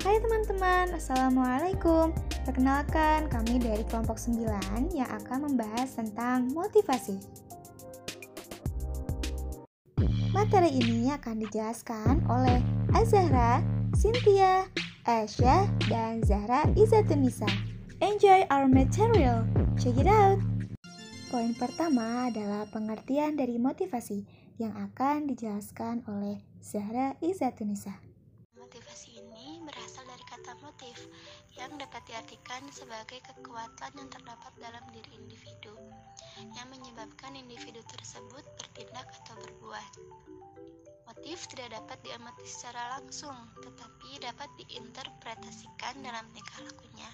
Hai teman-teman, Assalamualaikum. Perkenalkan, kami dari kelompok 9 yang akan membahas tentang motivasi. Materi ini akan dijelaskan oleh Azahra, Cynthia, Aisyah, dan Zahra Izzatunisa. Enjoy our material. Check it out. Poin pertama adalah pengertian dari motivasi yang akan dijelaskan oleh Zahra Izzatunisa. Motivasi ini berasal dari kata motif yang dapat diartikan sebagai kekuatan yang terdapat dalam diri individu yang menyebabkan individu tersebut bertindak atau berbuat. Motif tidak dapat diamati secara langsung, tetapi dapat diinterpretasikan dalam tingkah lakunya,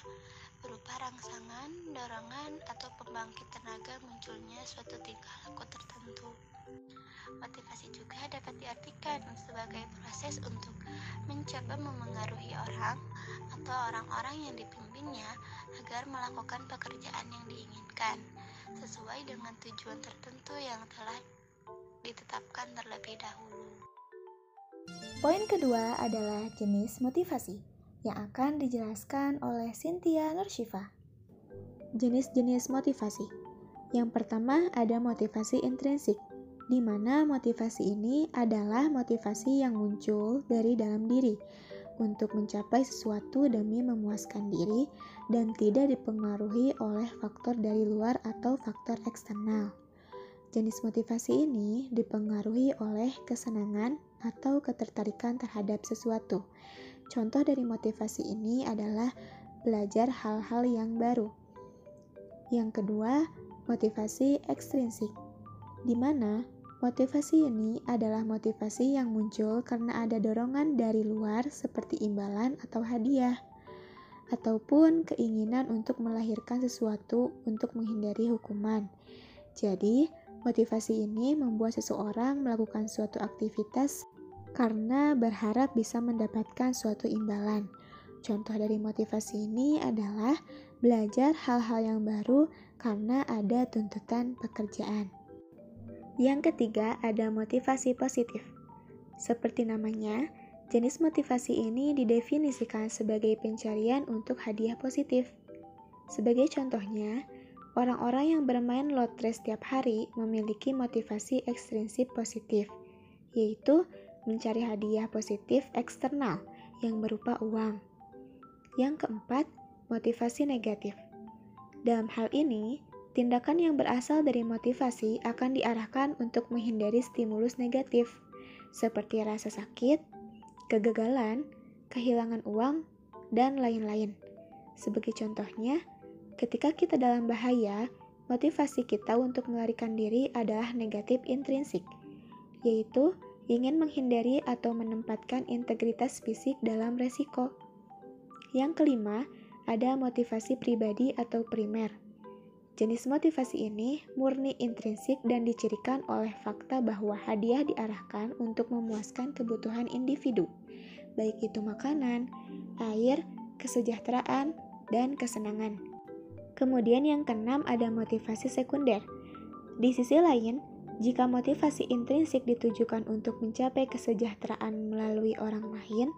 berupa rangsangan, dorongan, atau pembangkit tenaga munculnya suatu tingkah laku tertentu. Motivasi juga dapat diartikan sebagai proses untuk mencoba memengaruhi orang atau orang-orang yang dipimpinnya agar melakukan pekerjaan yang diinginkan sesuai dengan tujuan tertentu yang telah ditetapkan terlebih dahulu. Poin kedua adalah jenis motivasi yang akan dijelaskan oleh Cynthia Nurshifa. Jenis-jenis motivasi. Yang pertama ada motivasi intrinsik, di mana motivasi ini adalah motivasi yang muncul dari dalam diri untuk mencapai sesuatu demi memuaskan diri dan tidak dipengaruhi oleh faktor dari luar atau faktor eksternal. Jenis motivasi ini dipengaruhi oleh kesenangan atau ketertarikan terhadap sesuatu. Contoh dari motivasi ini adalah belajar hal-hal yang baru. Yang kedua, motivasi ekstrinsik, di mana motivasi ini adalah motivasi yang muncul karena ada dorongan dari luar seperti imbalan atau hadiah, ataupun keinginan untuk melahirkan sesuatu untuk menghindari hukuman. Jadi, motivasi ini membuat seseorang melakukan suatu aktivitas karena berharap bisa mendapatkan suatu imbalan. Contoh dari motivasi ini adalah belajar hal-hal yang baru karena ada tuntutan pekerjaan. Yang ketiga, ada motivasi positif. Seperti namanya, jenis motivasi ini didefinisikan sebagai pencarian untuk hadiah positif. Sebagai contohnya, orang-orang yang bermain lotre setiap hari memiliki motivasi ekstrinsik positif, yaitu mencari hadiah positif eksternal yang berupa uang. Yang keempat, motivasi negatif. Dalam hal ini, tindakan yang berasal dari motivasi akan diarahkan untuk menghindari stimulus negatif, seperti rasa sakit, kegagalan, kehilangan uang, dan lain-lain. Sebagai contohnya, ketika kita dalam bahaya, motivasi kita untuk melarikan diri adalah negatif intrinsik, yaitu ingin menghindari atau menempatkan integritas fisik dalam resiko. Yang kelima, ada motivasi pribadi atau primer. Jenis motivasi ini murni intrinsik dan dicirikan oleh fakta bahwa hadiah diarahkan untuk memuaskan kebutuhan individu, baik itu makanan, air, kesejahteraan, dan kesenangan. Kemudian yang keenam ada motivasi sekunder. Di sisi lain, jika motivasi intrinsik ditujukan untuk mencapai kesejahteraan melalui orang lain,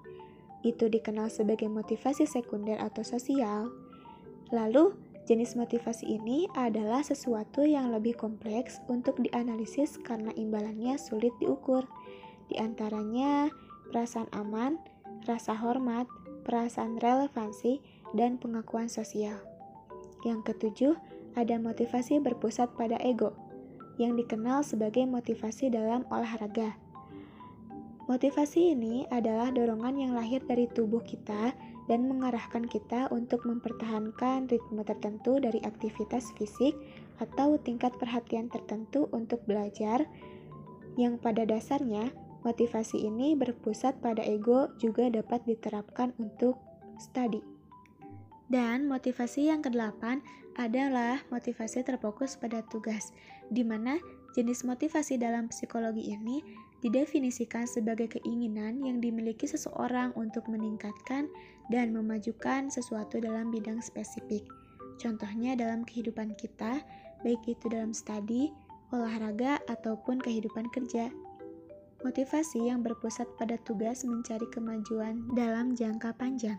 itu dikenal sebagai motivasi sekunder atau sosial. Lalu, jenis motivasi ini adalah sesuatu yang lebih kompleks untuk dianalisis karena imbalannya sulit diukur. Di antaranya, perasaan aman, rasa hormat, perasaan relevansi, dan pengakuan sosial. Yang ketujuh, ada motivasi berpusat pada ego, yang dikenal sebagai motivasi dalam olahraga. Motivasi ini adalah dorongan yang lahir dari tubuh kita dan mengarahkan kita untuk mempertahankan ritme tertentu dari aktivitas fisik atau tingkat perhatian tertentu untuk belajar, yang pada dasarnya motivasi ini berpusat pada ego juga dapat diterapkan untuk studi. Dan motivasi yang kedelapan adalah motivasi terfokus pada tugas, di mana jenis motivasi dalam psikologi ini didefinisikan sebagai keinginan yang dimiliki seseorang untuk meningkatkan dan memajukan sesuatu dalam bidang spesifik. Contohnya dalam kehidupan kita, baik itu dalam studi, olahraga, ataupun kehidupan kerja. motivasi yang berpusat pada tugas mencari kemajuan dalam jangka panjang.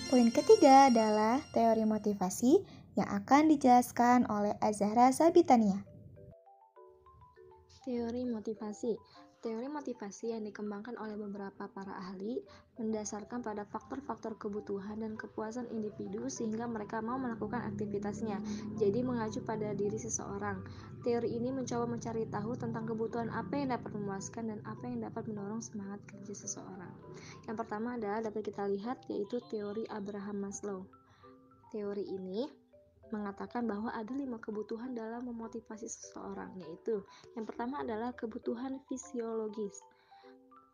Poin ketiga adalah teori motivasi yang akan dijelaskan oleh Azahra Sabitania. Teori motivasi. Teori motivasi yang dikembangkan oleh beberapa para ahli mendasarkan pada faktor-faktor kebutuhan dan kepuasan individu sehingga mereka mau melakukan aktivitasnya, jadi mengacu pada diri seseorang. Teori ini mencoba mencari tahu tentang kebutuhan apa yang dapat memuaskan dan apa yang dapat mendorong semangat kerja seseorang. Yang pertama adalah dapat kita lihat, yaitu teori Abraham Maslow. Teori ini mengatakan bahwa ada 5 kebutuhan dalam memotivasi seseorang, yaitu yang pertama adalah kebutuhan fisiologis.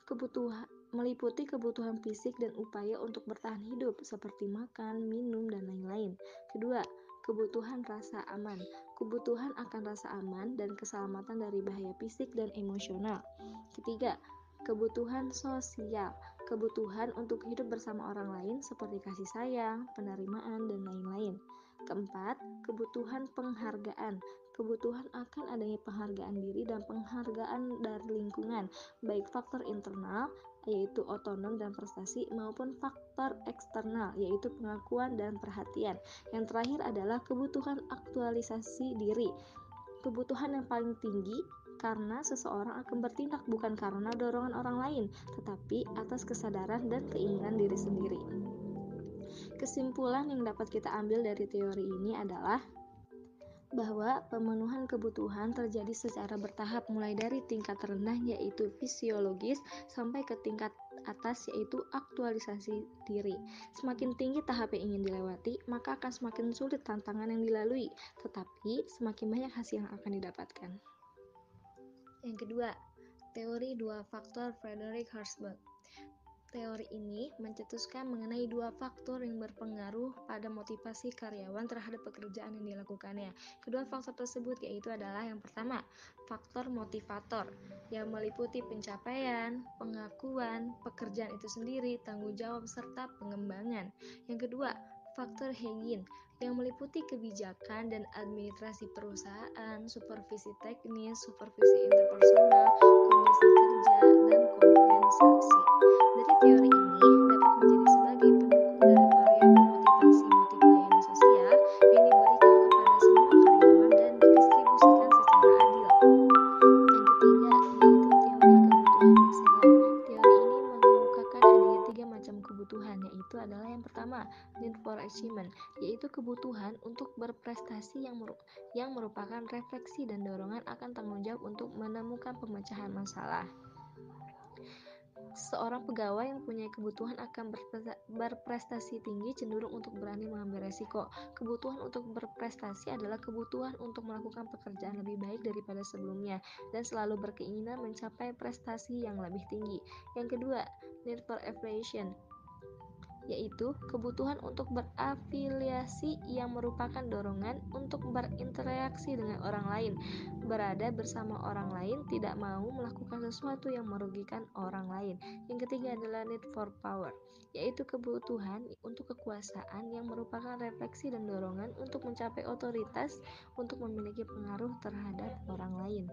Kebutuhan meliputi kebutuhan fisik dan upaya untuk bertahan hidup seperti makan, minum, dan lain-lain. Kedua, kebutuhan rasa aman. Kebutuhan akan rasa aman dan keselamatan dari bahaya fisik dan emosional. Ketiga, kebutuhan sosial. Kebutuhan untuk hidup bersama orang lain seperti kasih sayang, penerimaan, dan lain-lain. Keempat, kebutuhan penghargaan. Kebutuhan akan adanya penghargaan diri dan penghargaan dari lingkungan, baik faktor internal, yaitu otonom dan prestasi, maupun faktor eksternal, yaitu pengakuan dan perhatian. Yang terakhir adalah kebutuhan aktualisasi diri. Kebutuhan yang paling tinggi karena seseorang akan bertindak bukan karena dorongan orang lain, tetapi atas kesadaran dan keinginan diri sendiri. Kesimpulan yang dapat kita ambil dari teori ini adalah bahwa pemenuhan kebutuhan terjadi secara bertahap mulai dari tingkat rendah yaitu fisiologis sampai ke tingkat atas yaitu aktualisasi diri. Semakin tinggi tahap yang ingin dilewati, maka akan semakin sulit tantangan yang dilalui, tetapi semakin banyak hasil yang akan didapatkan. Yang kedua, teori 2 faktor Frederick Herzberg. Teori ini mencetuskan mengenai 2 faktor yang berpengaruh pada motivasi karyawan terhadap pekerjaan yang dilakukannya. Kedua faktor tersebut yaitu adalah yang pertama, faktor motivator yang meliputi pencapaian, pengakuan, pekerjaan itu sendiri, tanggung jawab, serta pengembangan. Yang kedua, faktor Hegin yang meliputi kebijakan dan administrasi perusahaan, supervisi teknis, supervisi interpersonal, kondisi kerja, dan kompensasi. Dari teori ini dapat menjadi sebagai pendukung dari variabel motivasi motif layanan sosial yang diberikan kepada semua karyawan dan didistribusikan secara adil. Yang ketiga yaitu teori kebutuhan Excellent. Teori ini mengemukakan adanya 3 macam kebutuhan, yaitu adalah yang pertama, need for achievement, yaitu kebutuhan untuk berprestasi yang merupakan refleksi dan dorongan akan tanggung jawab untuk menemukan pemecahan masalah. Seorang pegawai yang punya kebutuhan akan berprestasi tinggi cenderung untuk berani mengambil resiko. Kebutuhan untuk berprestasi adalah kebutuhan untuk melakukan pekerjaan lebih baik daripada sebelumnya dan selalu berkeinginan mencapai prestasi yang lebih tinggi. Yang kedua, need for affiliation, yaitu kebutuhan untuk berafiliasi yang merupakan dorongan untuk berinteraksi dengan orang lain, berada bersama orang lain, tidak mau melakukan sesuatu yang merugikan orang lain. Yang ketiga adalah need for power, yaitu kebutuhan untuk kekuasaan yang merupakan refleksi dan dorongan untuk mencapai otoritas untuk memiliki pengaruh terhadap orang lain.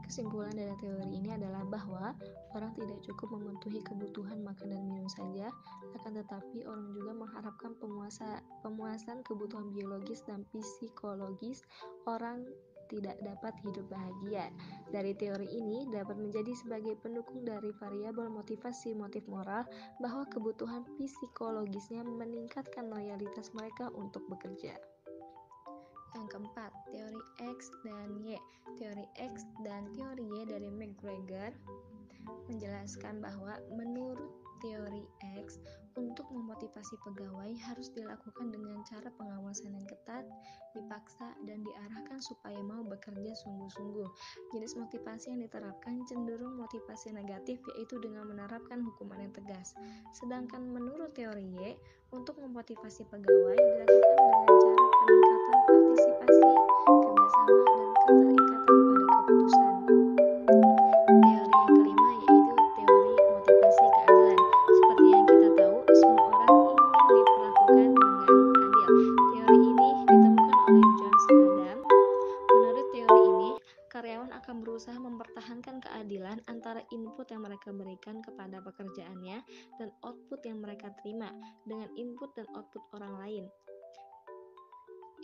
Kesimpulan dari teori ini adalah bahwa orang tidak cukup memenuhi kebutuhan makan dan minum saja, akan tetapi orang juga mengharapkan pemuasan kebutuhan biologis dan psikologis. Orang tidak dapat hidup bahagia. Dari teori ini dapat menjadi sebagai pendukung dari variabel motivasi motif moral bahwa kebutuhan psikologisnya meningkatkan loyalitas mereka untuk bekerja. Yang keempat, teori X dan Y. Teori X dan teori Y dari McGregor menjelaskan bahwa menurut teori X, untuk memotivasi pegawai harus dilakukan dengan cara pengawasan yang ketat, dipaksa, dan diarahkan supaya mau bekerja sungguh-sungguh. Jenis motivasi yang diterapkan cenderung motivasi negatif, yaitu dengan menerapkan hukuman yang tegas. Sedangkan menurut teori Y, untuk memotivasi pegawai dilakukan dengan cara peningkatan partisipasi, kerjasama, dan keterikatan pada keputusan. Teori yang kelima yaitu teori motivasi keadilan. Seperti yang kita tahu, semua orang ingin diperlakukan dengan adil. Teori ini ditemukan oleh John Adam. Menurut teori ini, karyawan akan berusaha mempertahankan keadilan antara input mereka terima dengan input dan output orang lain.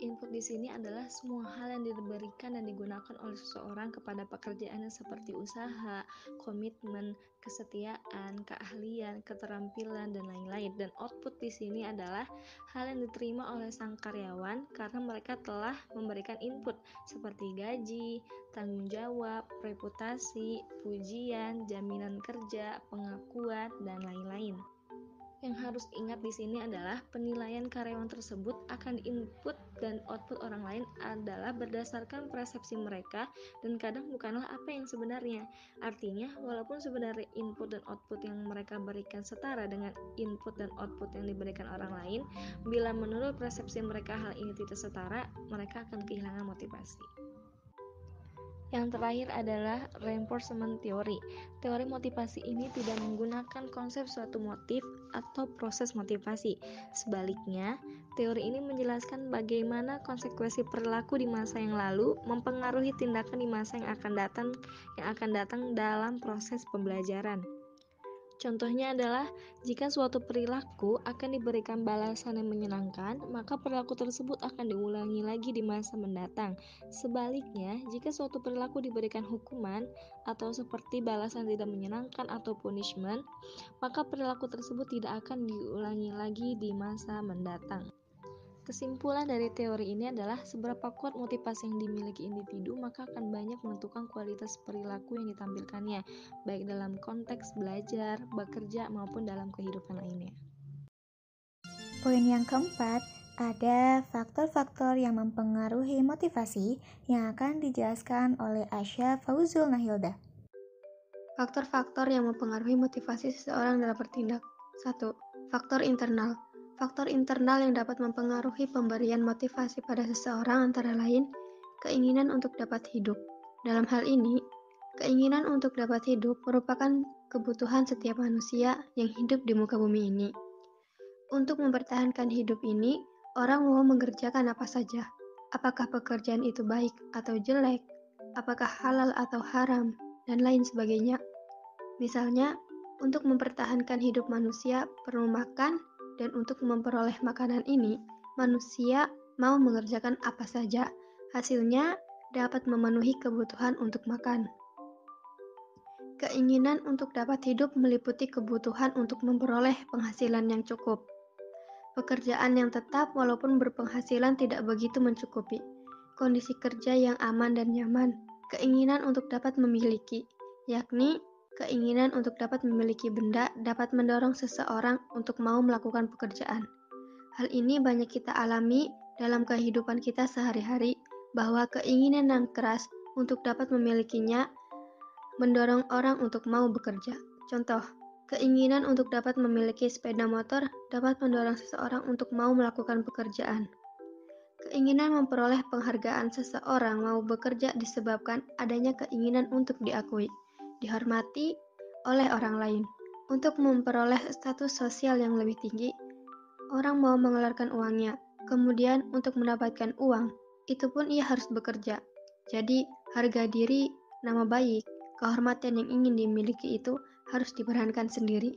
Input di sini adalah semua hal yang diberikan dan digunakan oleh seseorang kepada pekerjaannya seperti usaha, komitmen, kesetiaan, keahlian, keterampilan, dan lain-lain. Dan output di sini adalah hal yang diterima oleh sang karyawan karena mereka telah memberikan input seperti gaji, tanggung jawab, reputasi, pujian, jaminan kerja, pengakuan, dan lain-lain. Yang harus ingat di sini adalah penilaian karyawan tersebut akan input dan output orang lain adalah berdasarkan persepsi mereka dan kadang bukanlah apa yang sebenarnya. Artinya, walaupun sebenarnya input dan output yang mereka berikan setara dengan input dan output yang diberikan orang lain, bila menurut persepsi mereka hal ini tidak setara, mereka akan kehilangan motivasi. Yang terakhir adalah reinforcement theory. Teori motivasi ini tidak menggunakan konsep suatu motif atau proses motivasi. Sebaliknya, teori ini menjelaskan bagaimana konsekuensi perilaku di masa yang lalu mempengaruhi tindakan di masa yang akan datang dalam proses pembelajaran. Contohnya adalah, jika suatu perilaku akan diberikan balasan yang menyenangkan, maka perilaku tersebut akan diulangi lagi di masa mendatang. Sebaliknya, jika suatu perilaku diberikan hukuman atau seperti balasan tidak menyenangkan atau punishment, maka perilaku tersebut tidak akan diulangi lagi di masa mendatang. Kesimpulan dari teori ini adalah seberapa kuat motivasi yang dimiliki individu maka akan banyak menentukan kualitas perilaku yang ditampilkannya, baik dalam konteks belajar, bekerja, maupun dalam kehidupan lainnya. Poin yang keempat, ada faktor-faktor yang mempengaruhi motivasi yang akan dijelaskan oleh Asya Fauzul Nahilda. Faktor-faktor yang mempengaruhi motivasi seseorang dalam bertindak. 1. Faktor internal. Faktor internal yang dapat mempengaruhi pemberian motivasi pada seseorang antara lain keinginan untuk dapat hidup. Dalam hal ini, keinginan untuk dapat hidup merupakan kebutuhan setiap manusia yang hidup di muka bumi ini. Untuk mempertahankan hidup ini, orang mau mengerjakan apa saja. Apakah pekerjaan itu baik atau jelek, apakah halal atau haram, dan lain sebagainya. Misalnya, untuk mempertahankan hidup manusia perlu makan, dan untuk memperoleh makanan ini, manusia mau mengerjakan apa saja. Hasilnya dapat memenuhi kebutuhan untuk makan. Keinginan untuk dapat hidup meliputi kebutuhan untuk memperoleh penghasilan yang cukup. Pekerjaan yang tetap walaupun berpenghasilan tidak begitu mencukupi. Kondisi kerja yang aman dan nyaman. Keinginan untuk dapat memiliki, yakni keinginan untuk dapat memiliki benda dapat mendorong seseorang untuk mau melakukan pekerjaan. Hal ini banyak kita alami dalam kehidupan kita sehari-hari, bahwa keinginan yang keras untuk dapat memilikinya mendorong orang untuk mau bekerja. Contoh, keinginan untuk dapat memiliki sepeda motor dapat mendorong seseorang untuk mau melakukan pekerjaan. Keinginan memperoleh penghargaan seseorang mau bekerja disebabkan adanya keinginan untuk diakui, dihormati oleh orang lain. Untuk memperoleh status sosial yang lebih tinggi, orang mau mengeluarkan uangnya. Kemudian untuk mendapatkan uang, itu pun ia harus bekerja. Jadi, harga diri, nama baik, kehormatan yang ingin dimiliki itu harus dipertahankan sendiri.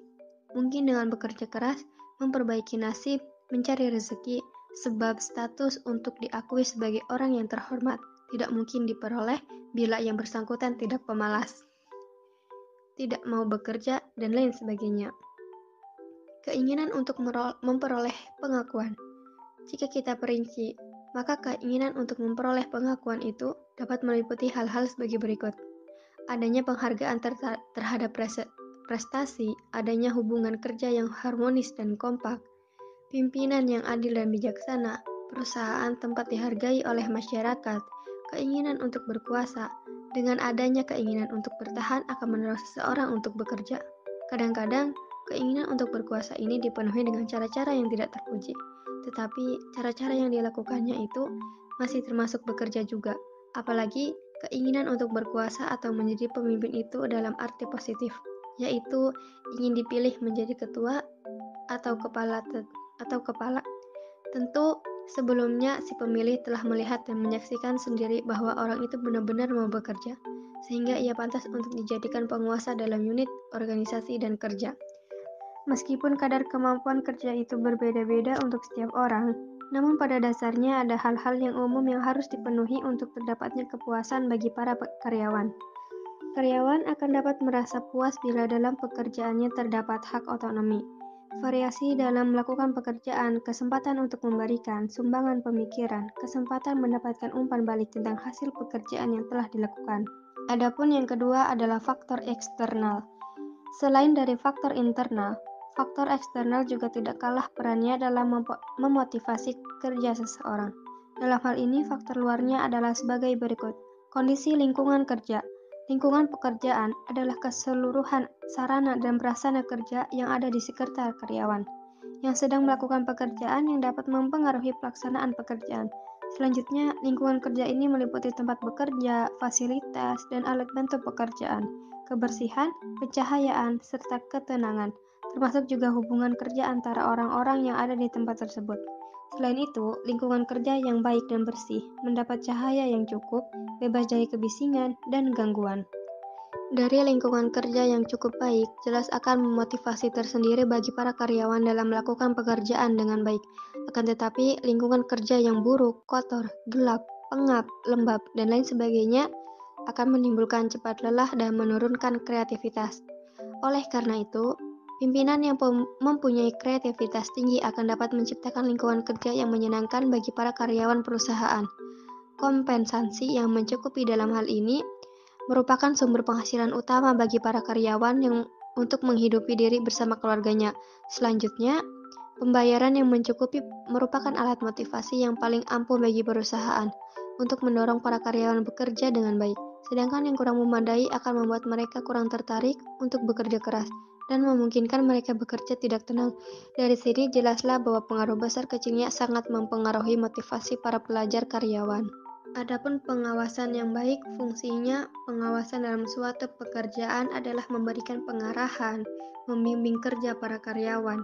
Mungkin dengan bekerja keras, memperbaiki nasib, mencari rezeki, sebab status untuk diakui sebagai orang yang terhormat tidak mungkin diperoleh bila yang bersangkutan tidak pemalas, tidak mau bekerja, dan lain sebagainya. Keinginan untuk memperoleh pengakuan. Jika kita perinci, maka keinginan untuk memperoleh pengakuan itu dapat meliputi hal-hal sebagai berikut. Adanya penghargaan terhadap prestasi, adanya hubungan kerja yang harmonis dan kompak, pimpinan yang adil dan bijaksana, perusahaan tempat dihargai oleh masyarakat, keinginan untuk berkuasa. Dengan adanya keinginan untuk bertahan akan mendorong seseorang untuk bekerja. Kadang-kadang, keinginan untuk berkuasa ini dipenuhi dengan cara-cara yang tidak terpuji. Tetapi, cara-cara yang dilakukannya itu masih termasuk bekerja juga. Apalagi, keinginan untuk berkuasa atau menjadi pemimpin itu dalam arti positif, yaitu ingin dipilih menjadi ketua atau kepala. Tentu, sebelumnya si pemilih telah melihat dan menyaksikan sendiri bahwa orang itu benar-benar mau bekerja, sehingga ia pantas untuk dijadikan penguasa dalam unit, organisasi, dan kerja. Meskipun kadar kemampuan kerja itu berbeda-beda untuk setiap orang, namun pada dasarnya ada hal-hal yang umum yang harus dipenuhi untuk terdapatnya kepuasan bagi para karyawan. Karyawan akan dapat merasa puas bila dalam pekerjaannya terdapat hak otonomi, variasi dalam melakukan pekerjaan, kesempatan untuk memberikan sumbangan pemikiran, kesempatan mendapatkan umpan balik tentang hasil pekerjaan yang telah dilakukan. Adapun yang kedua adalah faktor eksternal. Selain dari faktor internal, faktor eksternal juga tidak kalah perannya dalam memotivasi kerja seseorang. Dalam hal ini, faktor luarnya adalah sebagai berikut. Kondisi lingkungan kerja. Lingkungan pekerjaan adalah keseluruhan sarana dan prasarana kerja yang ada di sekitar karyawan yang sedang melakukan pekerjaan yang dapat mempengaruhi pelaksanaan pekerjaan. Selanjutnya, lingkungan kerja ini meliputi tempat bekerja, fasilitas, dan alat bantu pekerjaan, kebersihan, pencahayaan, serta ketenangan, termasuk juga hubungan kerja antara orang-orang yang ada di tempat tersebut. Selain itu, lingkungan kerja yang baik dan bersih, mendapat cahaya yang cukup, bebas dari kebisingan dan gangguan. Dari lingkungan kerja yang cukup baik, jelas akan memotivasi tersendiri bagi para karyawan dalam melakukan pekerjaan dengan baik. Akan tetapi, lingkungan kerja yang buruk, kotor, gelap, pengap, lembab, dan lain sebagainya akan menimbulkan cepat lelah dan menurunkan kreativitas. Oleh karena itu, pimpinan yang mempunyai kreativitas tinggi akan dapat menciptakan lingkungan kerja yang menyenangkan bagi para karyawan perusahaan. Kompensasi yang mencukupi dalam hal ini merupakan sumber penghasilan utama bagi para karyawan yang untuk menghidupi diri bersama keluarganya. Selanjutnya, pembayaran yang mencukupi merupakan alat motivasi yang paling ampuh bagi perusahaan untuk mendorong para karyawan bekerja dengan baik. Sedangkan yang kurang memadai akan membuat mereka kurang tertarik untuk bekerja keras dan memungkinkan mereka bekerja tidak tenang. Dari sini jelaslah bahwa pengaruh besar kecilnya sangat mempengaruhi motivasi para pelajar karyawan. Adapun pengawasan yang baik, fungsinya pengawasan dalam suatu pekerjaan adalah memberikan pengarahan, membimbing kerja para karyawan,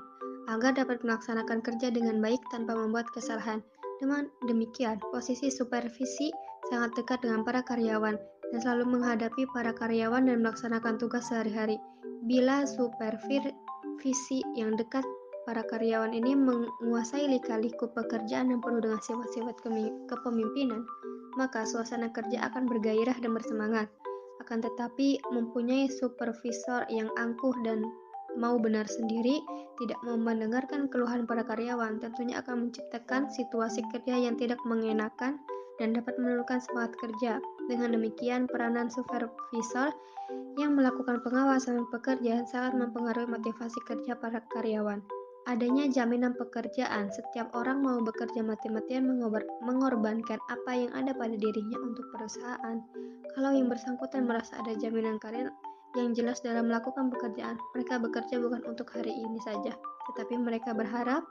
agar dapat melaksanakan kerja dengan baik tanpa membuat kesalahan. Dengan demikian, posisi supervisi sangat dekat dengan para karyawan dan selalu menghadapi para karyawan dan melaksanakan tugas sehari-hari. Bila supervisi yang dekat para karyawan ini menguasai lika-liku pekerjaan yang penuh dengan sifat-sifat kepemimpinan, maka suasana kerja akan bergairah dan bersemangat. Akan tetapi, mempunyai supervisor yang angkuh dan mau benar sendiri, tidak mau mendengarkan keluhan para karyawan, tentunya akan menciptakan situasi kerja yang tidak mengenakan dan dapat menurunkan semangat kerja. Dengan demikian, peranan supervisor yang melakukan pengawasan pekerjaan sangat mempengaruhi motivasi kerja para karyawan. Adanya jaminan pekerjaan, setiap orang mau bekerja mati-matian mengorbankan apa yang ada pada dirinya untuk perusahaan. Kalau yang bersangkutan merasa ada jaminan karir yang jelas dalam melakukan pekerjaan, mereka bekerja bukan untuk hari ini saja, tetapi mereka berharap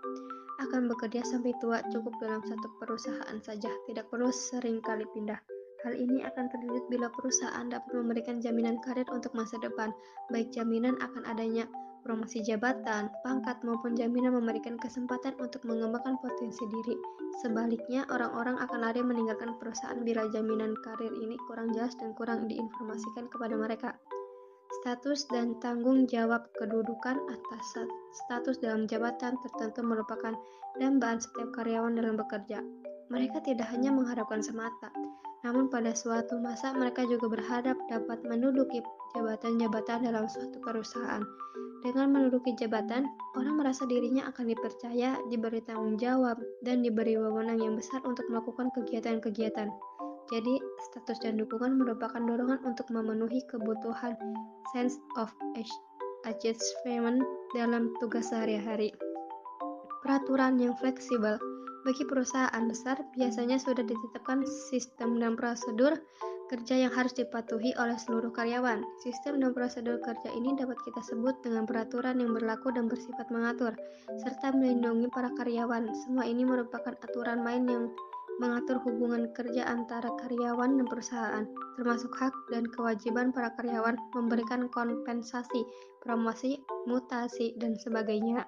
akan bekerja sampai tua cukup dalam satu perusahaan saja, tidak perlu sering kali pindah. Hal ini akan terwujud bila perusahaan dapat memberikan jaminan karir untuk masa depan, baik jaminan akan adanya promosi jabatan, pangkat, maupun jaminan memberikan kesempatan untuk mengembangkan potensi diri. Sebaliknya, orang-orang akan lari meninggalkan perusahaan bila jaminan karir ini kurang jelas dan kurang diinformasikan kepada mereka. Status dan tanggung jawab kedudukan atas status dalam jabatan tertentu merupakan dambaan setiap karyawan dalam bekerja. Mereka tidak hanya mengharapkan semata, namun pada suatu masa mereka juga berharap dapat menduduki jabatan-jabatan dalam suatu perusahaan. Dengan menduduki jabatan, orang merasa dirinya akan dipercaya, diberi tanggung jawab, dan diberi wewenang yang besar untuk melakukan kegiatan-kegiatan. Jadi, status dan dukungan merupakan dorongan untuk memenuhi kebutuhan sense of achievement dalam tugas sehari-hari. Peraturan yang fleksibel. Bagi perusahaan besar, biasanya sudah ditetapkan sistem dan prosedur kerja yang harus dipatuhi oleh seluruh karyawan. Sistem dan prosedur kerja ini dapat kita sebut dengan peraturan yang berlaku dan bersifat mengatur, serta melindungi para karyawan. Semua ini merupakan aturan main yang mengatur hubungan kerja antara karyawan dan perusahaan, termasuk hak dan kewajiban para karyawan memberikan kompensasi, promosi, mutasi, dan sebagainya.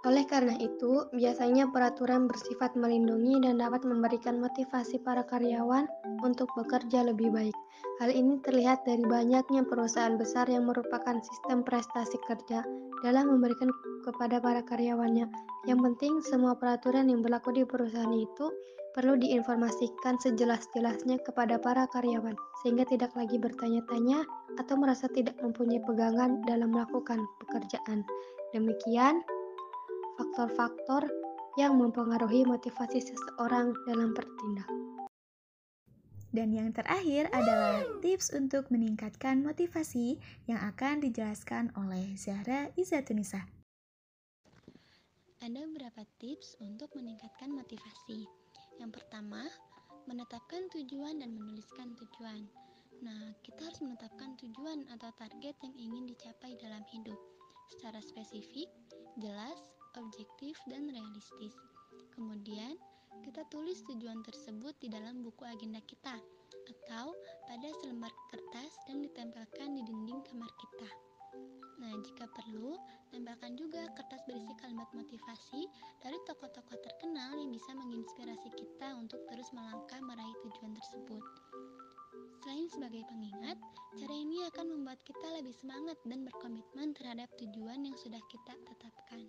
Oleh karena itu, biasanya peraturan bersifat melindungi dan dapat memberikan motivasi para karyawan untuk bekerja lebih baik. Hal ini terlihat dari banyaknya perusahaan besar yang merupakan sistem prestasi kerja dalam memberikan kepada para karyawannya. Yang penting, semua peraturan yang berlaku di perusahaan itu perlu diinformasikan sejelas-jelasnya kepada para karyawan, sehingga tidak lagi bertanya-tanya atau merasa tidak mempunyai pegangan dalam melakukan pekerjaan. Demikian faktor-faktor yang mempengaruhi motivasi seseorang dalam bertindak. Dan yang terakhir adalah tips untuk meningkatkan motivasi yang akan dijelaskan oleh Zahra Izatunisa. Ada beberapa tips untuk meningkatkan motivasi. Yang pertama, menetapkan tujuan dan menuliskan tujuan. Nah, kita harus menetapkan tujuan atau target yang ingin dicapai dalam hidup secara spesifik, jelas, objektif, dan realistis. Kemudian, kita tulis tujuan tersebut di dalam buku agenda kita atau pada selembar kertas dan ditempelkan di dinding kamar kita. Nah, jika perlu, tempelkan juga kertas berisi kalimat motivasi dari tokoh-tokoh terkenal yang bisa menginspirasi kita untuk terus melangkah meraih tujuan tersebut. Selain sebagai pengingat, cara ini akan membuat kita lebih semangat dan berkomitmen terhadap tujuan yang sudah kita tetapkan.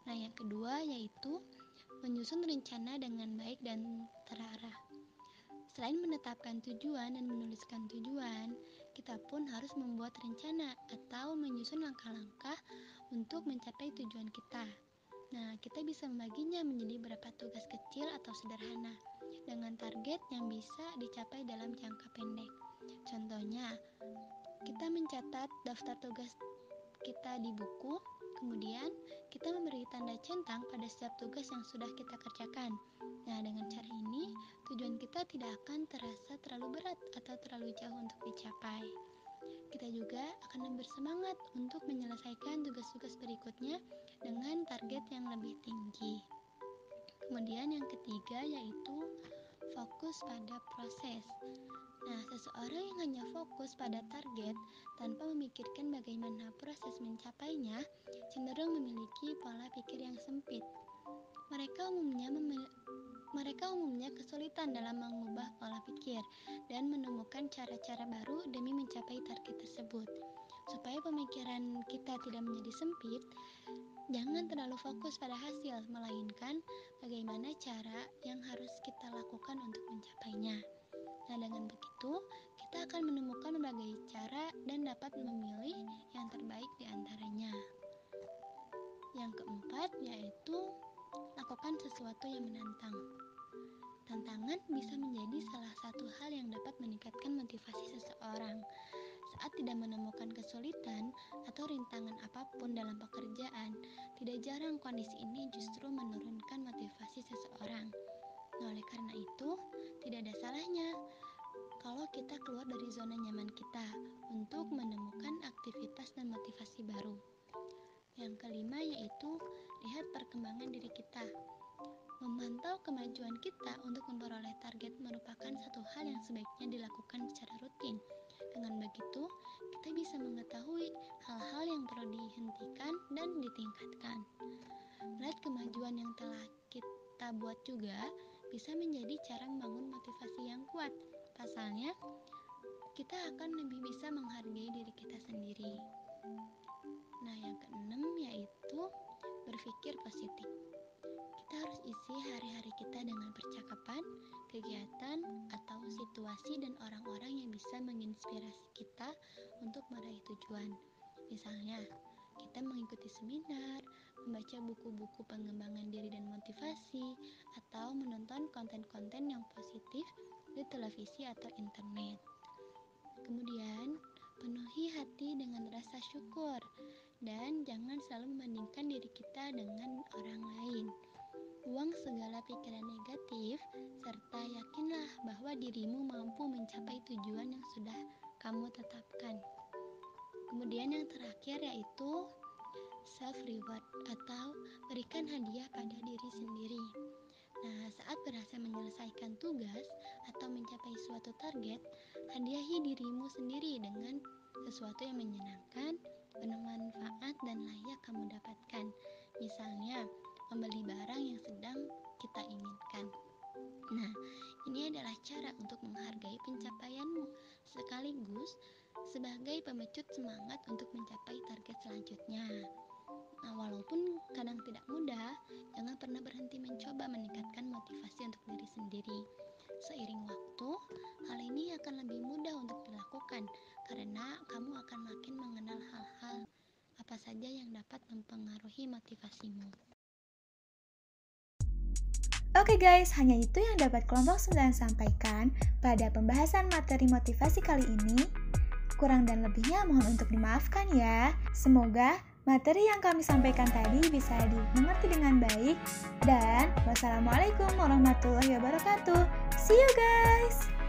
Nah, yang kedua yaitu menyusun rencana dengan baik dan terarah. Selain menetapkan tujuan dan menuliskan tujuan, kita pun harus membuat rencana atau menyusun langkah-langkah untuk mencapai tujuan kita. Nah, kita bisa membaginya menjadi beberapa tugas kecil atau sederhana dengan target yang bisa dicapai dalam jangka pendek. Contohnya, kita mencatat daftar tugas kita di buku, kemudian kita memberi tanda centang pada setiap tugas yang sudah kita kerjakan. Nah, dengan cara ini, tujuan kita tidak akan terasa terlalu berat atau terlalu jauh untuk dicapai. Kita juga akan bersemangat untuk menyelesaikan tugas-tugas berikutnya dengan target yang lebih tinggi. Kemudian yang ketiga yaitu fokus pada proses. Nah, seseorang yang hanya fokus pada target tanpa memikirkan bagaimana proses mencapainya cenderung memiliki pola pikir yang sempit. Mereka umumnya kesulitan dalam mengubah pola pikir dan menemukan cara-cara baru demi mencapai target tersebut. Supaya pemikiran kita tidak menjadi sempit, jangan terlalu fokus pada hasil, melainkan bagaimana cara yang harus kita lakukan untuk mencapainya. Nah, dengan begitu, kita akan menemukan berbagai cara dan dapat memilih yang terbaik di antaranya. Yang keempat, yaitu lakukan sesuatu yang menantang. Tantangan bisa menjadi salah satu hal yang dapat meningkatkan motivasi seseorang. Saat tidak menemukan kesulitan atau rintangan apapun dalam pekerjaan, tidak jarang kondisi ini justru menurunkan motivasi seseorang. Nah, oleh karena itu, tidak ada salahnya kalau kita keluar dari zona nyaman kita untuk menemukan aktivitas dan motivasi baru. Yang kelima yaitu lihat perkembangan diri kita. Memantau kemajuan kita untuk memperoleh target merupakan satu hal yang sebaiknya dilakukan secara rutin. Dengan begitu, kita bisa mengetahui hal-hal yang perlu dihentikan dan ditingkatkan. Melihat kemajuan yang telah kita buat juga bisa menjadi cara membangun motivasi yang kuat. Pasalnya, kita akan lebih bisa menghargai diri kita sendiri. Nah, yang keenam yaitu berpikir positif. Kita harus isi hari-hari kita dengan percakapan, kegiatan, atau situasi dan orang-orang yang bisa menginspirasi kita untuk meraih tujuan. Misalnya, kita mengikuti seminar, membaca buku-buku pengembangan diri dan motivasi, atau menonton konten-konten yang positif di televisi atau internet. Kemudian, penuhi hati dengan rasa syukur dan jangan selalu membandingkan diri kita dengan orang lain. Buang segala pikiran negatif serta yakinlah bahwa dirimu mampu mencapai tujuan yang sudah kamu tetapkan. Kemudian yang terakhir yaitu self reward atau berikan hadiah pada diri sendiri. Nah, saat berhasil menyelesaikan tugas atau mencapai suatu target, hadiahi dirimu sendiri dengan sesuatu yang menyenangkan, bermanfaat, dan layak kamu dapatkan. Misalnya, membeli barang yang sedang kita inginkan. Nah, ini adalah cara untuk menghargai pencapaianmu, sekaligus sebagai pemecut semangat untuk mencapai target selanjutnya. Nah, walaupun kadang tidak mudah, jangan pernah berhenti mencoba meningkatkan motivasi untuk diri sendiri. Seiring waktu, hal ini akan lebih mudah untuk dilakukan karena kamu akan makin mengenal hal-hal apa saja yang dapat mempengaruhi motivasimu. Oke guys, hanya itu yang dapat kelompok 9 sampaikan pada pembahasan materi motivasi kali ini. Kurang dan lebihnya mohon untuk dimaafkan ya. Semoga materi yang kami sampaikan tadi bisa dimengerti dengan baik. Dan wassalamualaikum warahmatullahi wabarakatuh. See you guys!